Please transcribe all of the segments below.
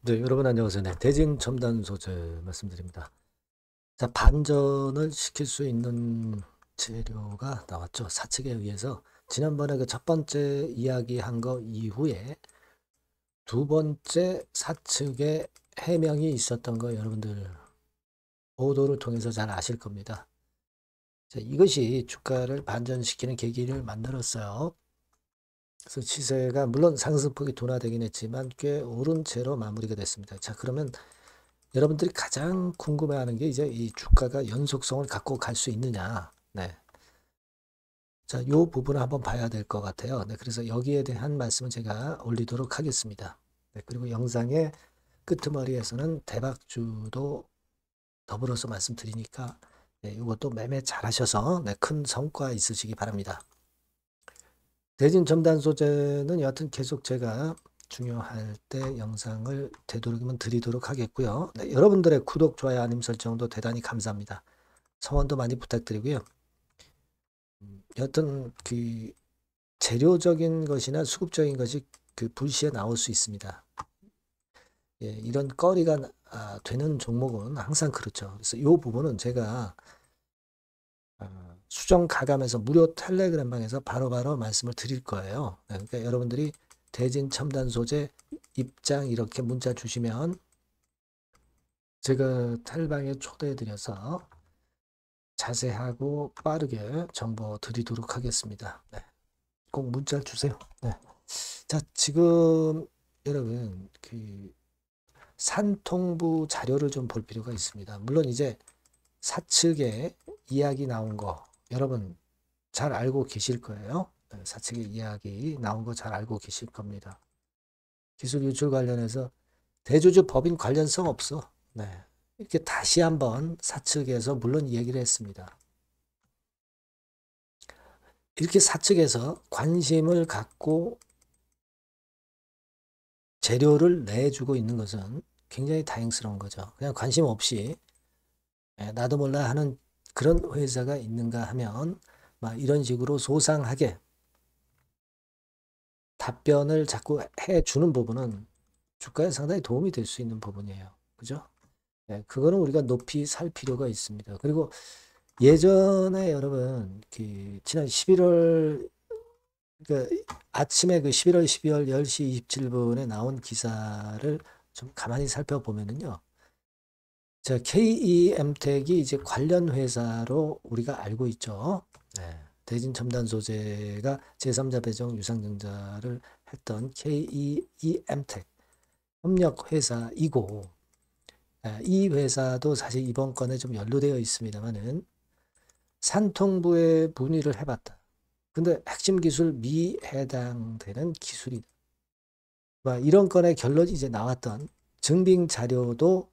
네, 여러분 안녕하세요. 네, 대진 첨단 소재 말씀드립니다. 자, 반전을 시킬 수 있는 재료가 나왔죠. 사측에 의해서 지난번에 그 첫 번째 이야기한 거 이후에 두 번째 사측의 해명이 있었던 거 여러분들 보도를 통해서 잘 아실 겁니다. 자, 이것이 주가를 반전시키는 계기를 만들었어요. 그래서 시세가 물론 상승폭이 둔화되긴 했지만 꽤 오른 채로 마무리가 됐습니다. 자, 그러면 여러분들이 가장 궁금해하는 게 이제 이 주가가 연속성을 갖고 갈 수 있느냐. 네. 자, 요 부분을 한번 봐야 될 것 같아요. 네, 그래서 여기에 대한 말씀을 제가 올리도록 하겠습니다. 네, 그리고 영상의 끄트머리에서는 대박주도 더불어서 말씀드리니까 네, 이것도 매매 잘 하셔서 네, 큰 성과 있으시기 바랍니다. 대진 첨단 소재는 여하튼 계속 제가 중요할 때 영상을 되도록이면 드리도록 하겠고요. 네, 여러분들의 구독, 좋아요, 알림 설정도 대단히 감사합니다. 성원도 많이 부탁드리고요. 여하튼 그 재료적인 것이나 수급적인 것이 그 불시에 나올 수 있습니다. 예, 이런 거리가 되는 종목은 항상 그렇죠. 그래서 이 부분은 제가 수정 가감에서 무료 텔레그램 방에서 바로바로 말씀을 드릴 거예요. 네, 그러니까 여러분들이 대진 첨단 소재 입장 이렇게 문자 주시면 제가 텔방에 초대해 드려서 자세하고 빠르게 정보 드리도록 하겠습니다. 네, 꼭 문자 주세요. 네. 자, 지금 여러분 그 산통부 자료를 좀 볼 필요가 있습니다. 물론 이제 사측에 이야기 나온 거 여러분 잘 알고 계실 거예요. 네, 사측의 이야기 나온 거 잘 알고 계실 겁니다. 기술 유출 관련해서 대주주 법인 관련성 없어. 네. 이렇게 다시 한번 사측에서 물론 얘기를 했습니다. 이렇게 사측에서 관심을 갖고 재료를 내주고 있는 것은 굉장히 다행스러운 거죠. 그냥 관심 없이 나도 몰라 하는 그런 회사가 있는가 하면 막 이런 식으로 소상하게 답변을 자꾸 해주는 부분은 주가에 상당히 도움이 될 수 있는 부분이에요. 그죠? 네, 그거는 우리가 높이 살 필요가 있습니다. 그리고 예전에 여러분 그 지난 11월 그 아침에 그 11월 12월 10시 27분에 나온 기사를 좀 가만히 살펴보면은요. 자, KEM텍이 이제 관련 회사로 우리가 알고 있죠. 네. 대진 첨단 소재가 제3자 배정 유상증자를 했던 KEM텍 협력 회사이고 이 회사도 사실 이번 건에 좀 연루되어 있습니다만은 산통부에 문의를 해봤다. 근데 핵심 기술 미해당되는 기술이다. 이런 건의 결론이 이제 나왔던 증빙 자료도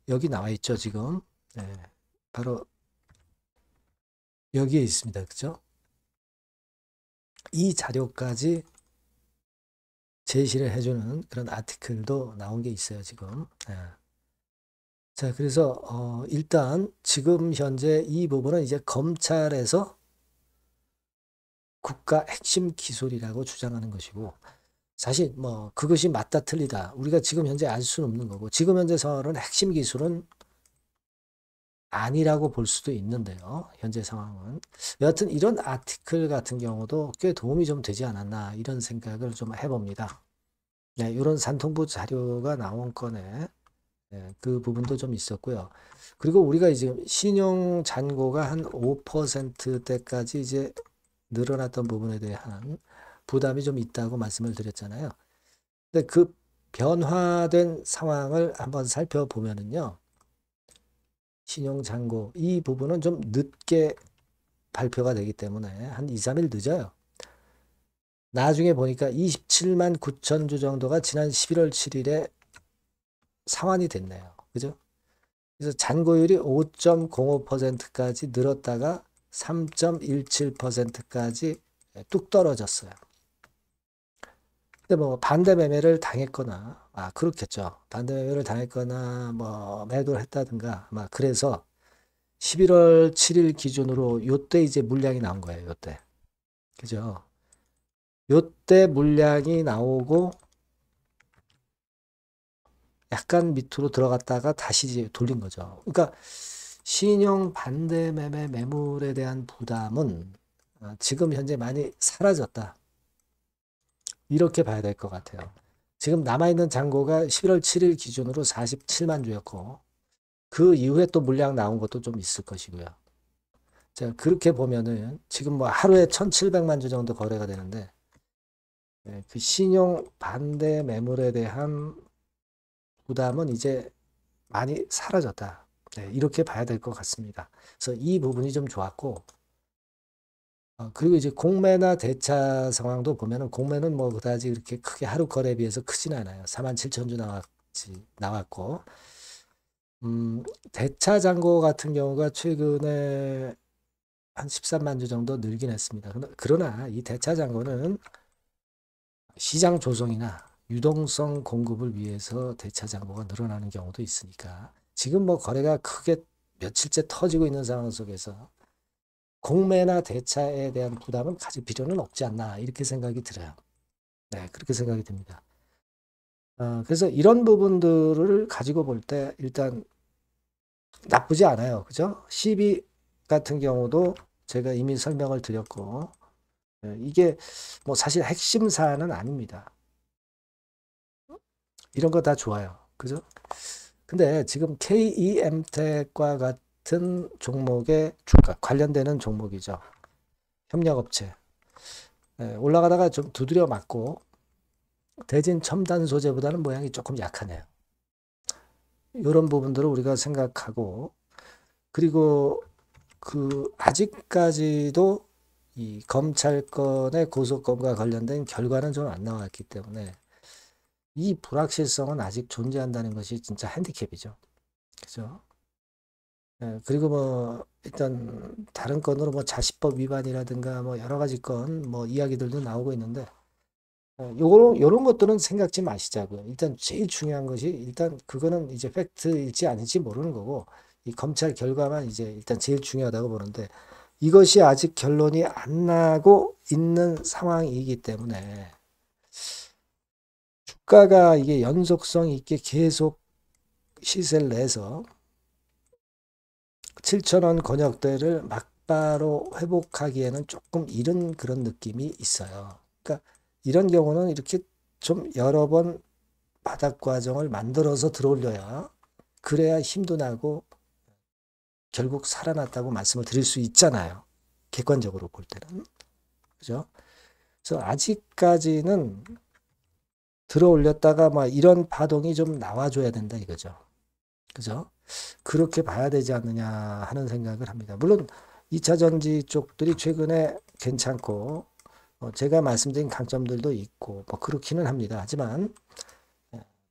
여기 나와 있죠, 지금. 네, 바로 여기에 있습니다. 그죠? 이 자료까지 제시를 해주는 그런 아티클도 나온 게 있어요, 지금. 네. 자, 그래서, 일단 지금 현재 이 부분은 이제 검찰에서 국가 핵심 기술이라고 주장하는 것이고, 사실 뭐 그것이 맞다 틀리다. 우리가 지금 현재 알 수는 없는 거고, 지금 현재 상황은 핵심 기술은 아니라고 볼 수도 있는데요. 현재 상황은. 여하튼 이런 아티클 같은 경우도 꽤 도움이 좀 되지 않았나 이런 생각을 좀 해봅니다. 네, 이런 산통부 자료가 나온 건에 네, 그 부분도 좀 있었고요. 그리고 우리가 이제 신용 잔고가 한 5%대까지 이제 늘어났던 부분에 대한 부담이 좀 있다고 말씀을 드렸잖아요. 근데 그 변화된 상황을 한번 살펴보면은요. 신용잔고 이 부분은 좀 늦게 발표가 되기 때문에 한 2, 3일 늦어요. 나중에 보니까 27만 9천 주 정도가 지난 11월 7일에 상환이 됐네요. 그죠? 그래서 잔고율이 5.05%까지 늘었다가 3.17%까지 뚝 떨어졌어요. 근데 뭐 반대 매매를 당했거나, 그렇겠죠. 반대 매매를 당했거나, 뭐 매도를 했다든가, 그래서 11월 7일 기준으로 요때 이제 물량이 나온 거예요. 요때. 그죠? 요때 물량이 나오고 약간 밑으로 들어갔다가 다시 이제 돌린 거죠. 그러니까 신용 반대 매매 매물에 대한 부담은 지금 현재 많이 사라졌다. 이렇게 봐야 될 것 같아요. 지금 남아있는 잔고가 11월 7일 기준으로 47만 주였고 그 이후에 또 물량 나온 것도 좀 있을 것이고요. 자, 그렇게 보면은 지금 뭐 하루에 1,700만 주 정도 거래가 되는데 그 신용 반대 매물에 대한 부담은 이제 많이 사라졌다. 이렇게 봐야 될 것 같습니다. 그래서 이 부분이 좀 좋았고 그리고 이제 공매나 대차 상황도 보면은 공매는 뭐 그다지 그렇게 크게 하루 거래에 비해서 크진 않아요. 47,000주 나왔고 대차 잔고 같은 경우가 최근에 한 13만 주 정도 늘긴 했습니다. 그러나 이 대차 잔고는 시장 조성이나 유동성 공급을 위해서 대차 잔고가 늘어나는 경우도 있으니까 지금 뭐 거래가 크게 며칠째 터지고 있는 상황 속에서 공매나 대차에 대한 부담은 가질 필요는 없지 않나 이렇게 생각이 들어요. 네, 그렇게 생각이 듭니다. 그래서 이런 부분들을 가지고 볼 때 일단 나쁘지 않아요. 그죠? CB 같은 경우도 제가 이미 설명을 드렸고 이게 뭐 사실 핵심 사안은 아닙니다. 이런 거 다 좋아요. 그죠? 근데 지금 KEM텍과 같은 종목의 주가 관련되는 종목이죠. 협력업체. 올라가다가 좀 두드려 맞고 대진 첨단 소재보다는 모양이 조금 약하네요. 이런 부분들을 우리가 생각하고 그리고 그 아직까지도 이 검찰권의 고소건과 관련된 결과는 좀 안 나왔기 때문에 이 불확실성은 아직 존재한다는 것이 진짜 핸디캡이죠. 그죠? 그리고 뭐 일단 다른 건으로 뭐 자시법 위반이라든가 뭐 여러 가지 건 뭐 이야기들도 나오고 있는데 요런 것들은 생각지 마시자고요. 일단 제일 중요한 것이 일단 그거는 이제 팩트일지 아닐지 모르는 거고 이 검찰 결과만 이제 일단 제일 중요하다고 보는데 이것이 아직 결론이 안 나고 있는 상황이기 때문에 주가가 이게 연속성 있게 계속 시세를 내서 7,000원 권역대를 막바로 회복하기에는 조금 이른 그런 느낌이 있어요. 그러니까 이런 경우는 이렇게 좀 여러 번 바닥 과정을 만들어서 들어올려야 그래야 힘도 나고 결국 살아났다고 말씀을 드릴 수 있잖아요. 객관적으로 볼 때는. 그죠? 그래서 아직까지는 들어올렸다가 막 이런 파동이 좀 나와줘야 된다 이거죠. 그죠? 그렇게 봐야 되지 않느냐 하는 생각을 합니다. 물론 2차 전지 쪽들이 최근에 괜찮고 제가 말씀드린 강점들도 있고 뭐 그렇기는 합니다. 하지만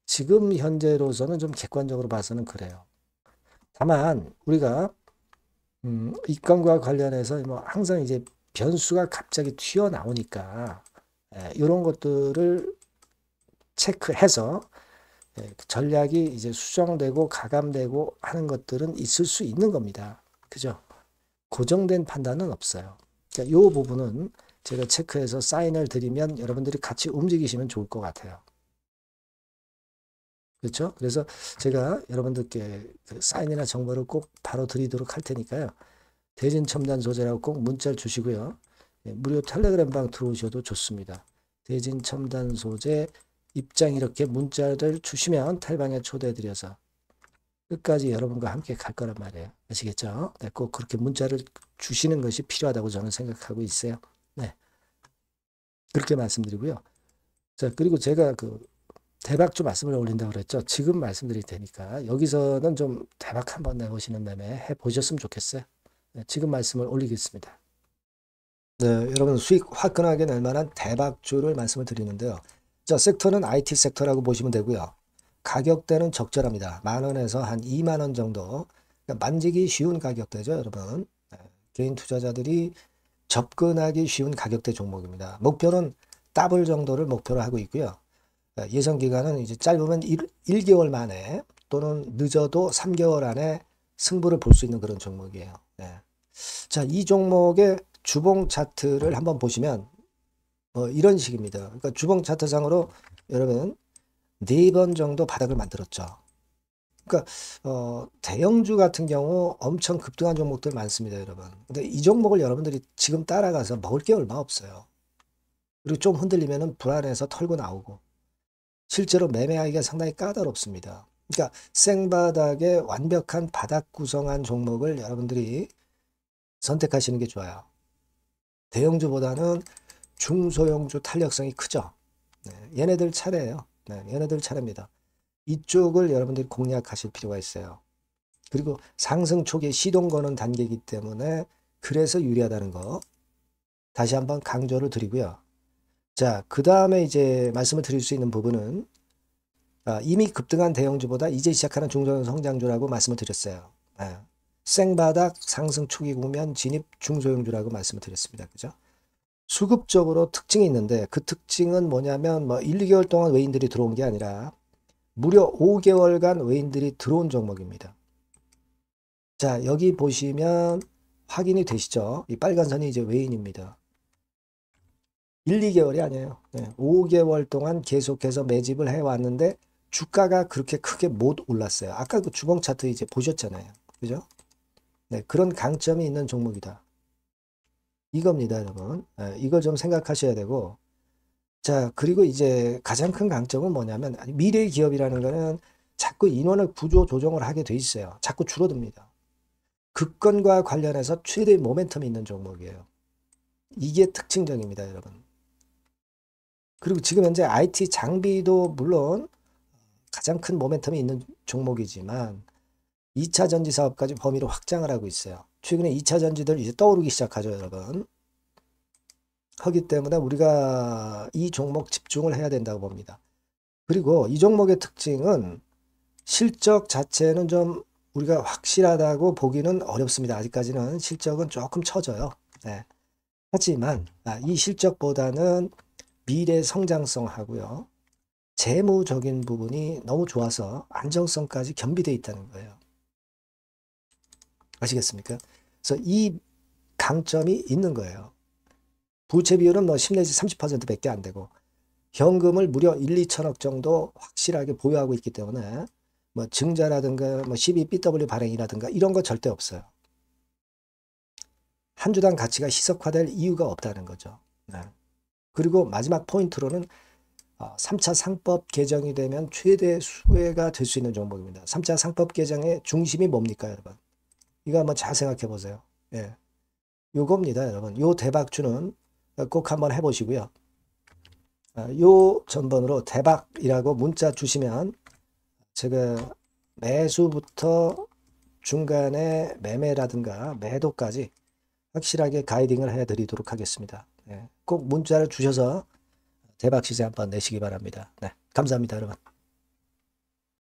지금 현재로서는 좀 객관적으로 봐서는 그래요. 다만 우리가 입감과 관련해서 뭐 항상 이제 변수가 갑자기 튀어나오니까 이런 것들을 체크해서 전략이 이제 수정되고 가감되고 하는 것들은 있을 수 있는 겁니다. 그죠? 고정된 판단은 없어요. 그러니까 이 부분은 제가 체크해서 사인을 드리면 여러분들이 같이 움직이시면 좋을 것 같아요. 그렇죠? 그래서 제가 여러분들께 그 사인이나 정보를 꼭 바로 드리도록 할 테니까요. 대진 첨단 소재라고 꼭 문자를 주시고요. 무료 텔레그램방 들어오셔도 좋습니다. 대진 첨단 소재 입장 이렇게 문자를 주시면 탈방에 초대해드려서 끝까지 여러분과 함께 갈 거란 말이에요. 아시겠죠? 네, 꼭 그렇게 문자를 주시는 것이 필요하다고 저는 생각하고 있어요. 네. 그렇게 말씀드리고요. 자, 그리고 제가 그 대박주 말씀을 올린다고 그랬죠. 지금 말씀드릴 테니까 여기서는 좀 대박 한번 내보시는 매매 해보셨으면 좋겠어요. 네, 지금 말씀을 올리겠습니다. 네, 여러분 수익 화끈하게 낼 만한 대박주를 말씀을 드리는데요. 자, 섹터는 IT 섹터라고 보시면 되고요. 가격대는 적절합니다. 10,000원에서 한 20,000원 정도. 그러니까 만지기 쉬운 가격대죠, 여러분. 네, 개인 투자자들이 접근하기 쉬운 가격대 종목입니다. 목표는 더블 정도를 목표로 하고 있고요. 예상 기간은 이제 짧으면 1개월 만에 또는 늦어도 3개월 안에 승부를 볼 수 있는 그런 종목이에요. 네. 자, 이 종목의 주봉 차트를 한번 보시면 이런 식입니다. 그러니까 주봉 차트상으로 여러분 4번 정도 바닥을 만들었죠. 그러니까 대형주 같은 경우 엄청 급등한 종목들 많습니다, 여러분. 근데 이 종목을 여러분들이 지금 따라가서 먹을 게 얼마 없어요. 그리고 좀 흔들리면은 불안해서 털고 나오고 실제로 매매하기가 상당히 까다롭습니다. 그러니까 생바닥에 완벽한 바닥 구성한 종목을 여러분들이 선택하시는 게 좋아요. 대형주보다는 중소형주 탄력성이 크죠. 네, 얘네들 차례예요. 네, 얘네들 차례입니다. 이쪽을 여러분들이 공략하실 필요가 있어요. 그리고 상승 초기에 시동 거는 단계이기 때문에 그래서 유리하다는 거 다시 한번 강조를 드리고요. 자, 그 다음에 이제 말씀을 드릴 수 있는 부분은 이미 급등한 대형주보다 이제 시작하는 중소형 성장주라고 말씀을 드렸어요. 생바닥 상승 초기 국면 진입 중소형주라고 말씀을 드렸습니다. 그죠? 수급적으로 특징이 있는데 그 특징은 뭐냐면 뭐 1, 2개월 동안 외인들이 들어온 게 아니라 무려 5개월간 외인들이 들어온 종목입니다. 자, 여기 보시면 확인이 되시죠? 이 빨간 선이 이제 외인입니다. 1, 2개월이 아니에요. 5개월 동안 계속해서 매집을 해왔는데 주가가 그렇게 크게 못 올랐어요. 아까 그 주봉 차트 이제 보셨잖아요. 그죠? 네, 그런 강점이 있는 종목이다. 이겁니다, 여러분. 이걸 좀 생각하셔야 되고, 자, 그리고 이제 가장 큰 강점은 뭐냐면 미래 기업이라는 거는 자꾸 인원을 구조 조정을 하게 돼 있어요. 자꾸 줄어듭니다. 급권과 관련해서 최대의 모멘텀이 있는 종목이에요. 이게 특징적입니다, 여러분. 그리고 지금 현재 IT 장비도 물론 가장 큰 모멘텀이 있는 종목이지만 2차 전지 사업까지 범위를 확장을 하고 있어요. 최근에 2차 전지들 이제 떠오르기 시작하죠, 여러분. 하기 때문에 우리가 이 종목 집중을 해야 된다고 봅니다. 그리고 이 종목의 특징은 실적 자체는 좀 우리가 확실하다고 보기는 어렵습니다. 아직까지는 실적은 조금 처져요. 네. 하지만 이 실적보다는 미래 성장성하고요. 재무적인 부분이 너무 좋아서 안정성까지 겸비되어 있다는 거예요. 아시겠습니까? 그래서 이 강점이 있는 거예요. 부채 비율은 뭐 10 내지 30%밖에 안 되고 현금을 무려 1, 2천억 정도 확실하게 보유하고 있기 때문에 뭐 증자라든가 뭐 12BW 발행이라든가 이런 거 절대 없어요. 한 주당 가치가 희석화될 이유가 없다는 거죠. 네. 그리고 마지막 포인트로는 3차 상법 개정이 되면 최대 수혜가 될 수 있는 종목입니다. 3차 상법 개정의 중심이 뭡니까, 여러분? 이거 한번 잘 생각해 보세요. 예. 요겁니다, 여러분. 요 대박주는 꼭 한번 해보시고요. 요 전번으로 대박이라고 문자 주시면 제가 매수부터 중간에 매매라든가 매도까지 확실하게 가이딩을 해드리도록 하겠습니다. 꼭 문자를 주셔서 대박 시세 한번 내시기 바랍니다. 네, 감사합니다, 여러분.